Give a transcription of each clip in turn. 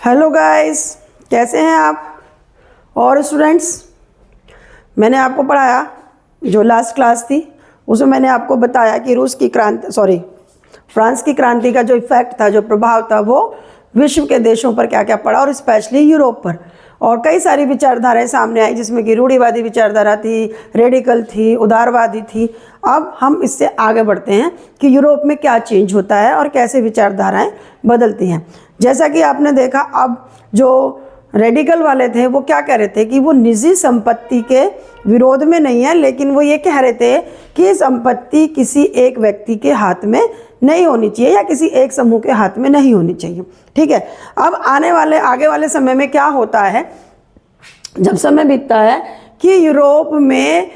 Hello guys, कैसे हैं आप? और स्टूडेंट्स, मैंने आपको पढ़ाया जो लास्ट क्लास थी उसमें मैंने आपको बताया कि फ्रांस की क्रांति का जो इफ़ेक्ट था, जो प्रभाव था, वो विश्व के देशों पर क्या क्या पड़ा और स्पेशली यूरोप पर। और कई सारी विचारधाराएं सामने आई जिसमें कि रूढ़िवादी विचारधारा थी, रेडिकल थी, उदारवादी थी। अब हम इससे आगे बढ़ते हैं कि यूरोप में क्या चेंज होता है और कैसे विचारधाराएं बदलती हैं। जैसा कि आपने देखा, अब जो रेडिकल वाले थे वो क्या कह रहे थे कि वो निजी संपत्ति के विरोध में नहीं है, लेकिन वो ये कह रहे थे कि संपत्ति किसी एक व्यक्ति के हाथ में नहीं होनी चाहिए या किसी एक समूह के हाथ में नहीं होनी चाहिए। ठीक है। अब आगे वाले समय में क्या होता है, जब समय बीतता है कि यूरोप में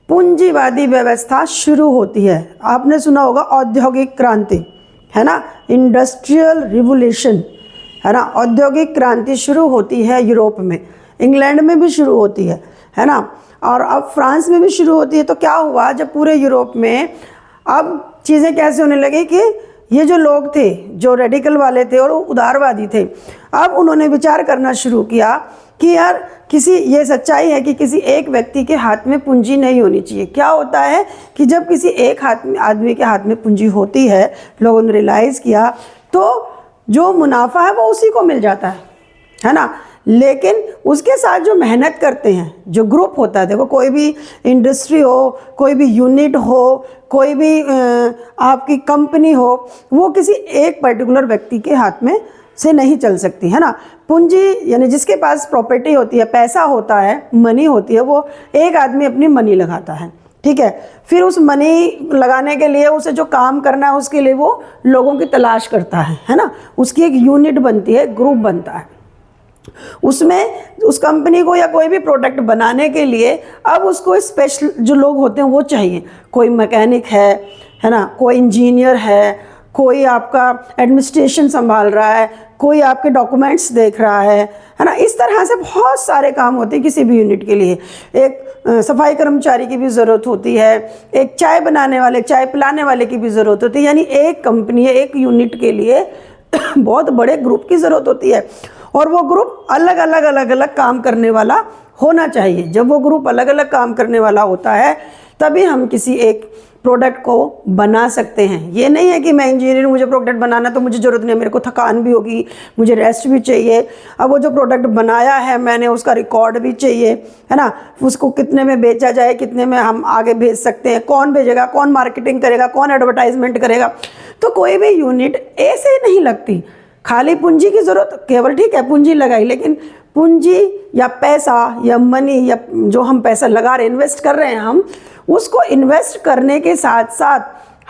पूंजीवादी व्यवस्था शुरू होती है। आपने सुना होगा औद्योगिक क्रांति, है ना, इंडस्ट्रियल रिवोल्यूशन, है ना। औद्योगिक क्रांति शुरू होती है यूरोप में, इंग्लैंड में भी शुरू होती है ना, और अब फ्रांस में भी शुरू होती है। तो क्या हुआ, जब पूरे यूरोप में अब चीज़ें कैसे होने लगी कि ये जो लोग थे, जो रेडिकल वाले थे और उदारवादी थे, अब उन्होंने विचार करना शुरू किया कि यार ये सच्चाई है कि किसी एक व्यक्ति के हाथ में पूंजी नहीं होनी चाहिए। क्या होता है कि जब किसी एक आदमी के हाथ में पूंजी होती है, लोगों ने रियलाइज़ किया, तो जो मुनाफा है वो उसी को मिल जाता है ना। लेकिन उसके साथ जो मेहनत करते हैं, जो ग्रुप होता है, देखो कोई भी इंडस्ट्री हो, कोई भी यूनिट हो, कोई भी आपकी कंपनी हो, वो किसी एक पर्टिकुलर व्यक्ति के हाथ में से नहीं चल सकती, है ना। पूंजी यानी जिसके पास प्रॉपर्टी होती है, पैसा होता है, मनी होती है, वो एक आदमी अपनी मनी लगाता है। ठीक है। फिर उस मनी लगाने के लिए उसे जो काम करना है उसके लिए वो लोगों की तलाश करता है ना। उसकी एक यूनिट बनती है, ग्रुप बनता है। उसमें उस कंपनी को या कोई भी प्रोडक्ट बनाने के लिए अब उसको स्पेशल जो लोग होते हैं वो चाहिए। कोई मैकेनिक है ना, कोई इंजीनियर है, कोई आपका एडमिनिस्ट्रेशन संभाल रहा है, कोई आपके डॉक्यूमेंट्स देख रहा है ना। इस तरह से बहुत सारे काम होते हैं किसी भी यूनिट के लिए। एक सफाई कर्मचारी की भी ज़रूरत होती है, एक चाय बनाने वाले, चाय पिलाने वाले की भी ज़रूरत होती है। यानी एक कंपनी, एक यूनिट के लिए बहुत बड़े ग्रुप की ज़रूरत होती है, और वो ग्रुप अलग अलग काम करने वाला होना चाहिए। जब वो ग्रुप अलग अलग काम करने वाला होता है तभी हम किसी एक प्रोडक्ट को बना सकते हैं। ये नहीं है कि मैं इंजीनियर हूँ, मुझे प्रोडक्ट बनाना तो मुझे ज़रूरत नहीं है, मेरे को थकान भी होगी, मुझे रेस्ट भी चाहिए। अब वो जो प्रोडक्ट बनाया है मैंने, उसका रिकॉर्ड भी चाहिए, है ना। उसको कितने में बेचा जाए, कितने में हम आगे भेज सकते हैं, कौन भेजेगा, कौन मार्केटिंग करेगा, कौन एडवर्टाइजमेंट करेगा। तो कोई भी यूनिट ऐसे नहीं लगती। खाली पूंजी की ज़रूरत, केवल ठीक है पूंजी लगाई, लेकिन पूंजी या पैसा या मनी या जो हम पैसा लगा रहे हैं, इन्वेस्ट कर रहे हैं, हम उसको इन्वेस्ट करने के साथ साथ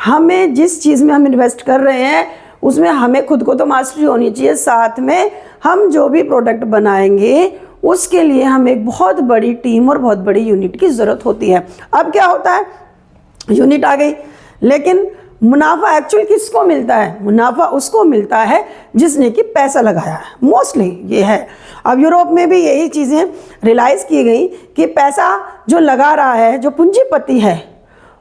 हमें जिस चीज़ में हम इन्वेस्ट कर रहे हैं उसमें हमें खुद को तो मास्टरी होनी चाहिए। साथ में हम जो भी प्रोडक्ट बनाएंगे उसके लिए हमें एक बहुत बड़ी टीम और बहुत बड़ी यूनिट की ज़रूरत होती है। अब क्या होता है, यूनिट आ गई, लेकिन मुनाफा एक्चुअल किसको मिलता है? मुनाफा उसको मिलता है जिसने कि पैसा लगाया है। मोस्टली ये है। अब यूरोप में भी यही चीज़ें रियलाइज़ की गई कि पैसा जो लगा रहा है, जो पूंजीपति है,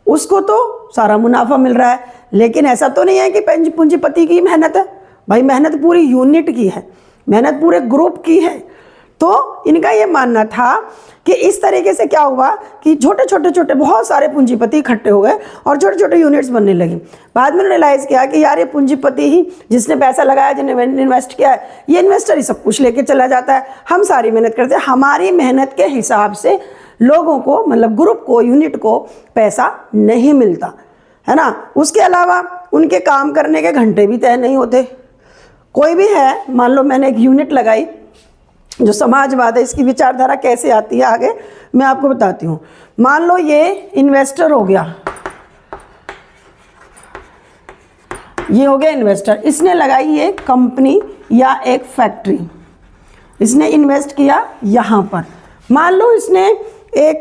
उसको तो सारा मुनाफा मिल रहा है। लेकिन ऐसा तो नहीं है कि पूंजीपति की मेहनत है, भाई मेहनत पूरी यूनिट की है, मेहनत पूरे ग्रुप की है। तो इनका ये मानना था कि इस तरीके से क्या हुआ कि छोटे छोटे बहुत सारे पूंजीपति इकट्ठे हो गए और छोटे छोटे यूनिट्स बनने लगी। बाद में रियलाइज़ किया कि यार ये पूंजीपति ही, जिसने पैसा लगाया, जिसने इन्वेस्ट किया है, ये इन्वेस्टर ही सब कुछ लेके चला जाता है। हम सारी मेहनत करते हैं, हमारी मेहनत के हिसाब से लोगों को, मतलब ग्रुप को, यूनिट को पैसा नहीं मिलता, है ना। उसके अलावा उनके काम करने के घंटे भी तय नहीं होते। कोई भी है, मान लो मैंने एक यूनिट लगाई जो समाजवाद है, इसकी विचारधारा कैसे आती है आगे मैं आपको बताती हूँ। मान लो ये इन्वेस्टर हो गया, ये हो गया इन्वेस्टर, इसने लगाई एक कंपनी या एक फैक्ट्री, इसने इन्वेस्ट किया यहाँ पर। मान लो इसने एक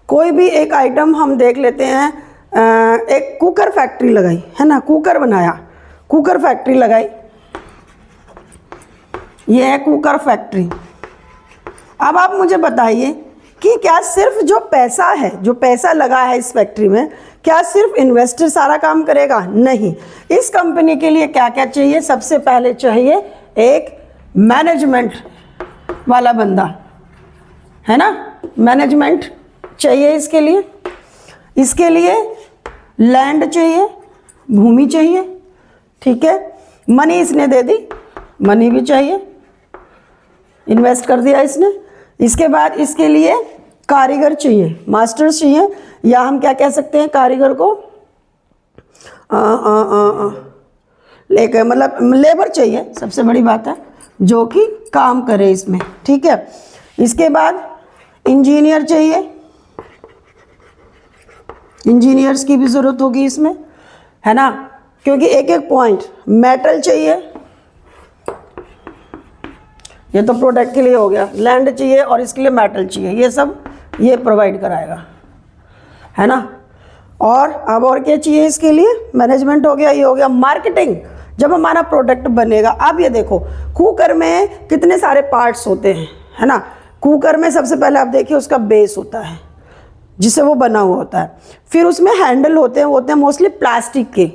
कोई भी एक आइटम हम देख लेते हैं, एक कुकर फैक्ट्री लगाई, है ना, कुकर बनाया, कुकर फैक्ट्री लगाई, ये है कुकर फैक्ट्री। अब आप मुझे बताइए कि क्या सिर्फ जो पैसा है, जो पैसा लगा है इस फैक्ट्री में, क्या सिर्फ इन्वेस्टर सारा काम करेगा? नहीं। इस कंपनी के लिए क्या क्या चाहिए? सबसे पहले चाहिए एक मैनेजमेंट वाला बंदा, है ना, मैनेजमेंट चाहिए इसके लिए लैंड चाहिए, भूमि चाहिए, ठीक है। मनी इसने दे दी, मनी भी चाहिए, इन्वेस्ट कर दिया इसने। इसके बाद इसके लिए कारीगर चाहिए, मास्टर्स चाहिए, या हम क्या कह सकते हैं कारीगर को, लेकर मतलब लेबर चाहिए, सबसे बड़ी बात है, जो कि काम करे इसमें, ठीक है। इसके बाद इंजीनियर चाहिए, इंजीनियर्स की भी ज़रूरत होगी इसमें, है ना, क्योंकि एक एक पॉइंट। मेटल चाहिए, ये तो प्रोडक्ट के लिए हो गया, लैंड चाहिए और इसके लिए मेटल चाहिए, ये सब ये प्रोवाइड कराएगा, है ना। और अब और क्या चाहिए इसके लिए, मैनेजमेंट हो गया, ये हो गया मार्केटिंग, जब हमारा प्रोडक्ट बनेगा। अब ये देखो कुकर में कितने सारे पार्ट्स होते हैं, है ना। कुकर में सबसे पहले आप देखिए उसका बेस होता है जिससे वो बना हुआ होता है, फिर उसमें हैंडल होते हैं मोस्टली प्लास्टिक के,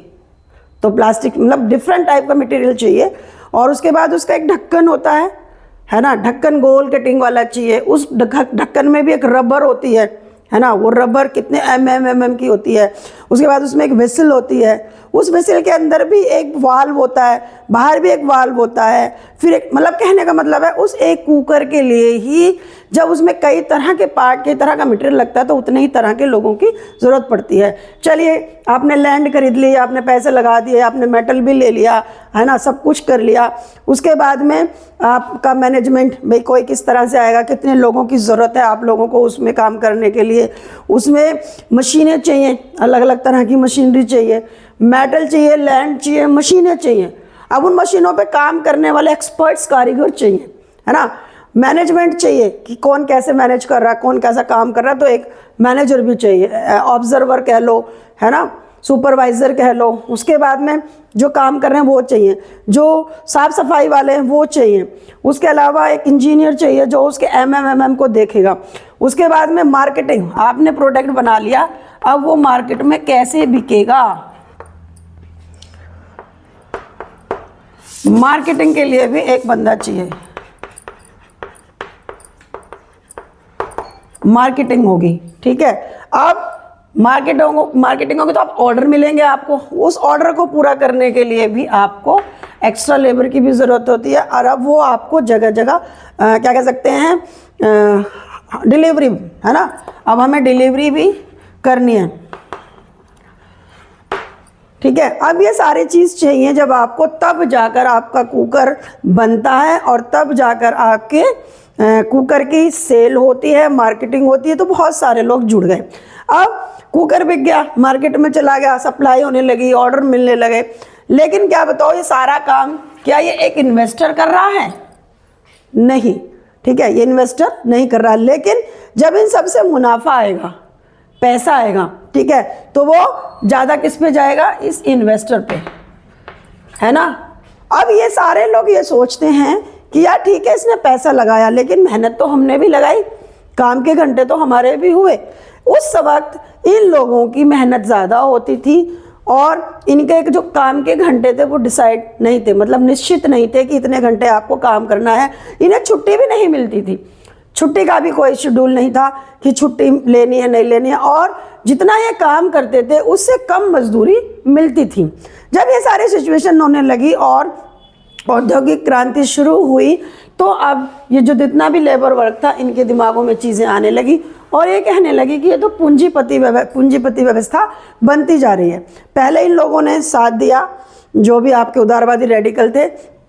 तो प्लास्टिक मतलब डिफरेंट टाइप का मटेरियल चाहिए। और उसके बाद उसका एक ढक्कन होता है ना, ढक्कन गोल कटिंग वाला चाहिए। उस ढक्कन में भी एक रबर होती है ना, वो रबर कितने mm की होती है। उसके बाद उसमें एक वेसल होती है, उस वेसल के अंदर भी एक वाल्व होता है, बाहर भी एक वाल्व होता है। फिर एक मतलब कहने का मतलब है उस एक कुकर के लिए ही जब उसमें कई तरह के पार्ट, कई तरह का मटेरियल लगता है तो उतने ही तरह के लोगों की ज़रूरत पड़ती है। चलिए आपने लैंड खरीद ली, आपने पैसे लगा दिए, आपने मेटल भी ले लिया, है ना, सब कुछ कर लिया। उसके बाद में आपका मैनेजमेंट, भाई कोई किस तरह से आएगा, कितने लोगों की ज़रूरत है आप लोगों को उसमें काम करने के लिए, उसमें मशीनें चाहिए, अलग अलग तरह की मशीनरी चाहिए, मेटल चाहिए, लैंड चाहिए, मशीनें चाहिए। अब उन मशीनों पे काम करने वाले एक्सपर्ट्स, कारीगर चाहिए, है ना। मैनेजमेंट चाहिए कि कौन कैसे मैनेज कर रहा है, कौन कैसा काम कर रहा है, तो एक मैनेजर भी चाहिए, ऑब्जर्वर कह लो, है ना, सुपरवाइज़र कह लो। उसके बाद में जो काम कर रहे हैं वो चाहिए, जो साफ़ सफाई वाले हैं वो चाहिए। उसके अलावा एक इंजीनियर चाहिए जो उसके MM को देखेगा। उसके बाद में मार्केटिंग, आपने प्रोडक्ट बना लिया, अब वो मार्केट में कैसे बिकेगा, मार्केटिंग के लिए भी एक बंदा चाहिए, मार्केटिंग होगी, ठीक है। अब मार्केटिंग होगी तो आप ऑर्डर मिलेंगे आपको, उस ऑर्डर को पूरा करने के लिए भी आपको एक्स्ट्रा लेबर की भी ज़रूरत होती है। और अब वो आपको जगह जगह क्या कह सकते हैं, डिलीवरी, है ना, अब हमें डिलीवरी भी करनी है, ठीक है। अब ये सारी चीज़ चाहिए जब आपको, तब जाकर आपका कुकर बनता है और तब जाकर आपके कुकर की सेल होती है, मार्केटिंग होती है, तो बहुत सारे लोग जुड़ गए। अब कुकर बिक गया, मार्केट में चला गया, सप्लाई होने लगी, ऑर्डर मिलने लगे, लेकिन क्या बताओ ये सारा काम क्या ये एक इन्वेस्टर कर रहा है? नहीं, ठीक है, ये इन्वेस्टर नहीं कर रहा। लेकिन जब इन सब से मुनाफा आएगा, पैसा आएगा, ठीक है, तो वो ज़्यादा किस पे जाएगा, इस इन्वेस्टर पे, है ना। अब ये सारे लोग ये सोचते हैं कि यार ठीक है इसने पैसा लगाया, लेकिन मेहनत तो हमने भी लगाई, काम के घंटे तो हमारे भी हुए। उस वक्त इन लोगों की मेहनत ज़्यादा होती थी और इनके जो काम के घंटे थे वो डिसाइड नहीं थे, मतलब निश्चित नहीं थे कि इतने घंटे आपको काम करना है। इन्हें छुट्टी भी नहीं मिलती थी, छुट्टी का भी कोई शेड्यूल नहीं था कि छुट्टी लेनी है नहीं लेनी है, और जितना ये काम करते थे उससे कम मजदूरी मिलती थी। जब ये सारी सिचुएशन होने लगी और औद्योगिक क्रांति शुरू हुई, तो अब ये जो जितना भी लेबर वर्क था इनके दिमागों में चीज़ें आने लगी और ये कहने लगी कि ये तो पूंजीपति व्यवस्था बनती जा रही है। पहले इन लोगों ने साथ दिया, जो भी आपके उदारवादी रेडिकल थे,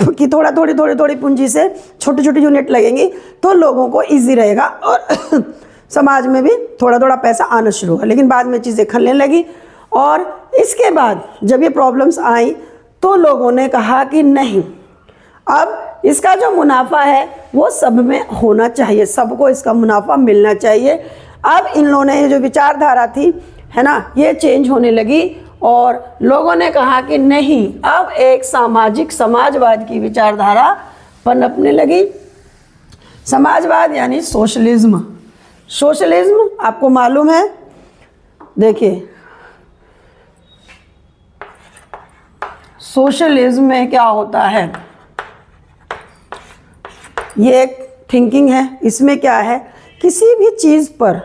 कि थोड़ी पूंजी से छोटी छोटी यूनिट लगेंगी तो लोगों को इजी रहेगा और समाज में भी थोड़ा थोड़ा पैसा आना शुरू हुआ। लेकिन बाद में चीज़ें खलने लगी और इसके बाद जब ये प्रॉब्लम्स आई तो लोगों ने कहा कि नहीं, अब इसका जो मुनाफा है वो सब में होना चाहिए, सबको इसका मुनाफा मिलना चाहिए। अब इन लोगों ने जो विचारधारा थी, है ना, ये चेंज होने लगी और लोगों ने कहा कि नहीं, अब एक सामाजिक समाजवाद की विचारधारा पनपने लगी। समाजवाद यानी सोशलिज्म। सोशलिज्म आपको मालूम है, देखिए सोशलिज्म में क्या होता है, ये एक थिंकिंग है। इसमें क्या है, किसी भी चीज़ पर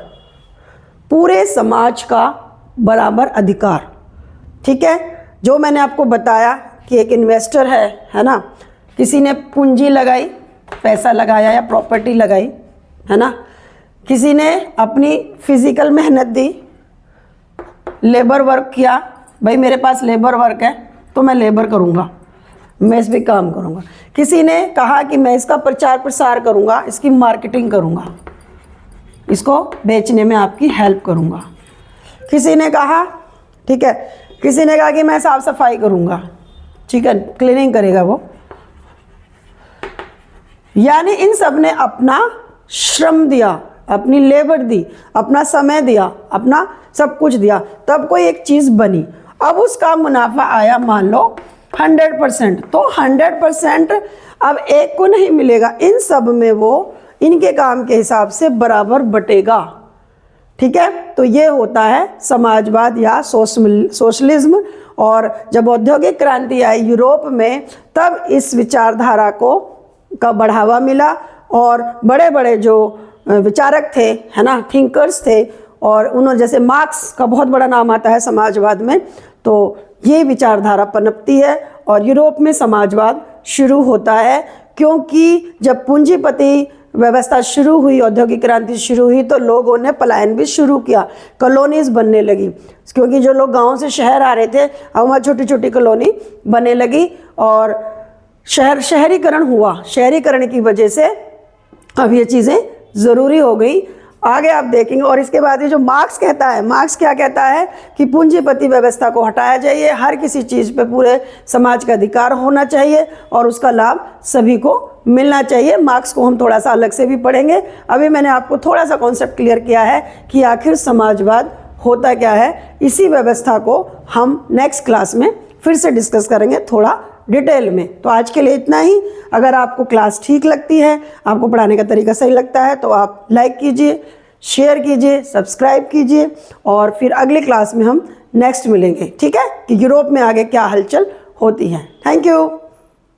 पूरे समाज का बराबर अधिकार। ठीक है, जो मैंने आपको बताया कि एक इन्वेस्टर है ना, किसी ने पूंजी लगाई, पैसा लगाया या प्रॉपर्टी लगाई, है ना, किसी ने अपनी फिजिकल मेहनत दी, लेबर वर्क किया, भाई मेरे पास लेबर वर्क है तो मैं लेबर करूँगा, मैं इस पर काम करूँगा। किसी ने कहा कि मैं इसका प्रचार प्रसार करूँगा, इसकी मार्केटिंग करूँगा, इसको बेचने में आपकी हेल्प करूँगा। किसी ने कहा, ठीक है, किसी ने कहा कि मैं साफ सफाई करूँगा, ठीक है, क्लीनिंग करेगा वो। यानी इन सब ने अपना श्रम दिया, अपनी लेबर दी, अपना समय दिया, अपना सब कुछ दिया, तब कोई एक चीज़ बनी। अब उसका मुनाफा आया मान लो 100%, तो 100% अब एक को नहीं मिलेगा, इन सब में वो इनके काम के हिसाब से बराबर बटेगा। ठीक है, तो ये होता है समाजवाद या सोशलिज्म। और जब औद्योगिक क्रांति आई यूरोप में, तब इस विचारधारा का बढ़ावा मिला और बड़े बड़े जो विचारक थे, है ना, थिंकर्स थे, और उन्होंने, जैसे मार्क्स का बहुत बड़ा नाम आता है समाजवाद में, तो ये विचारधारा पनपती है और यूरोप में समाजवाद शुरू होता है। क्योंकि जब पूंजीपति व्यवस्था शुरू हुई, औद्योगिक क्रांति शुरू हुई, तो लोगों ने पलायन भी शुरू किया, कॉलोनीज बनने लगी। क्योंकि जो लोग गांव से शहर आ रहे थे, अब वहाँ छोटी छोटी कॉलोनी बनने लगी और शहरीकरण हुआ। शहरीकरण की वजह से अब ये चीज़ें ज़रूरी हो गई। आगे आप देखेंगे। और इसके बाद ये जो मार्क्स कहता है, मार्क्स क्या कहता है कि पूंजीपति व्यवस्था को हटाया जाइए, हर किसी चीज़ पे पूरे समाज का अधिकार होना चाहिए और उसका लाभ सभी को मिलना चाहिए। मार्क्स को हम थोड़ा सा अलग से भी पढ़ेंगे। अभी मैंने आपको थोड़ा सा कॉन्सेप्ट क्लियर किया है कि आखिर समाजवाद होता क्या है। इसी व्यवस्था को हम नेक्स्ट क्लास में फिर से डिस्कस करेंगे थोड़ा डिटेल में। तो आज के लिए इतना ही। अगर आपको क्लास ठीक लगती है, आपको पढ़ाने का तरीका सही लगता है, तो आप लाइक कीजिए, शेयर कीजिए, सब्सक्राइब कीजिए, और फिर अगली क्लास में हम नेक्स्ट मिलेंगे। ठीक है, कि यूरोप में आगे क्या हलचल होती है। Thank you.